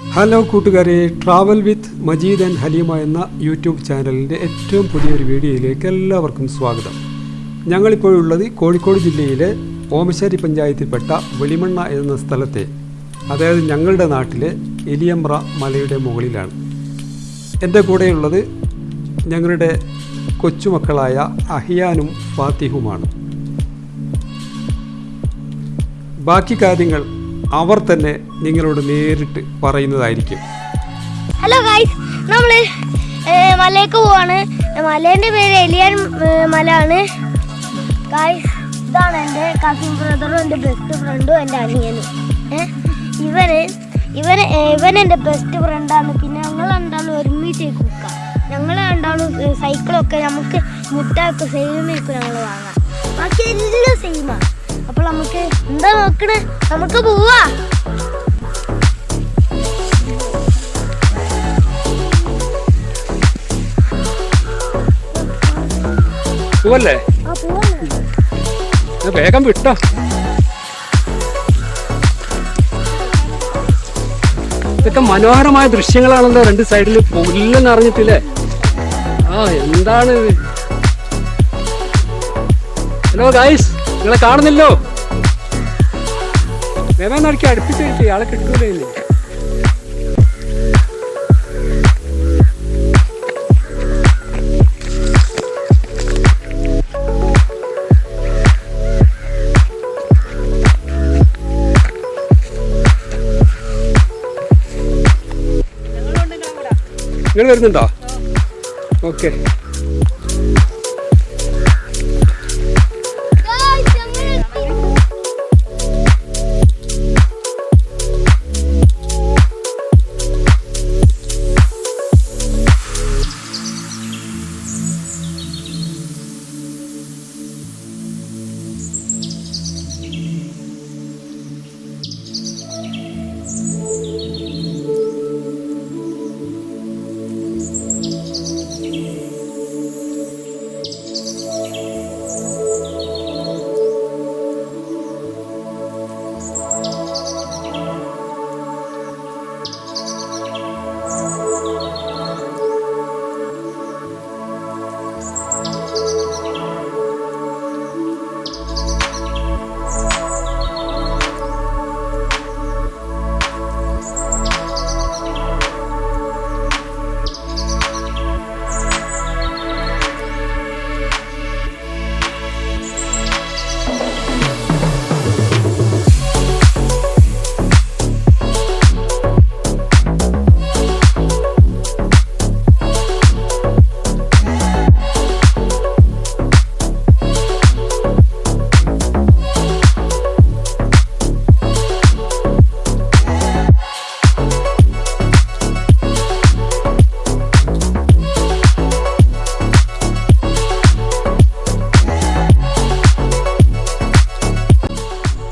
Hello കൂട്ടുകാരെ, travel with Majeed and Haleema എന്ന YouTube ചാനലിൻ്റെ ഏറ്റവും പുതിയൊരു വീഡിയോയിലേക്ക് എല്ലാവർക്കും സ്വാഗതം. ഞങ്ങളിപ്പോഴുള്ളത് കോഴിക്കോട് ജില്ലയിലെ ഓമശ്ശേരി പഞ്ചായത്തിൽപ്പെട്ട വെളിമണ്ണ എന്ന സ്ഥലത്തെ, അതായത് ഞങ്ങളുടെ നാട്ടിലെ എലിയമ്പ്ര മലയുടെ മുകളിലാണ്. എൻ്റെ കൂടെയുള്ളത് ഞങ്ങളുടെ കൊച്ചുമക്കളായ അഹിയാനും ഫാത്തിഹുമാണ്. ബാക്കി കാര്യങ്ങൾ അവർ തന്നെ നിങ്ങളോട് നേരിട്ട് പറയുന്നതായിരിക്കും. ഹലോ ഗൈസ്, നമ്മൾ മലയ്ക്ക് പോവാണ്. മലേൻ്റെ പേര് എലിയൻ മല ആണ് ഗൈസ്. ഇതാണ് എൻ്റെ കസിൻ ബ്രദറും എൻ്റെ ബെസ്റ്റ് ഫ്രണ്ടും എൻ്റെ അനിയനും. ഇവൻ എൻ്റെ ബെസ്റ്റ് ഫ്രണ്ടാണ്. പിന്നെ ഞങ്ങൾ രണ്ടാളും ഒരുമിച്ച് കുക്കാം. ഞങ്ങൾ രണ്ടാളും സൈക്കിളൊക്കെ നമുക്ക് മുട്ടൊക്കെ സെയിമായിരിക്കും ഞങ്ങൾ വാങ്ങാം. ബാക്കി എല്ലാം സെയിമാണ്. അപ്പോൾ നമുക്ക് എന്താ നോക്കണേ, നമുക്ക് പോവാ. പോവല്ലേ? വേഗം വിട്ടോ. ഇതൊക്കെ മനോഹരമായ ദൃശ്യങ്ങളാണല്ലോ. രണ്ട് സൈഡിൽ പുല്ലെന്ന് അറിഞ്ഞിട്ടില്ലേ? എന്താണ്? ഹലോ ഗൈസ്, നിങ്ങളെ കാണുന്നില്ലോ. വേഗം നടക്കി അടുപ്പിച്ച് കിട്ടി, ആളെ കിട്ടൂലേ ഇനി. നിങ്ങൾ വരുന്നുണ്ടോ? ഓക്കെ.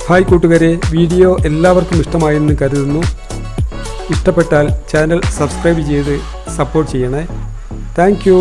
ഹായ് കൂട്ടുകാരെ, വീഡിയോ എല്ലാവർക്കും ഇഷ്ടമായെന്ന് കരുതുന്നു. ഇഷ്ടപ്പെട്ടാൽ ചാനൽ സബ്സ്ക്രൈബ് ചെയ്ത് സപ്പോർട്ട് ചെയ്യണേ. Thank you.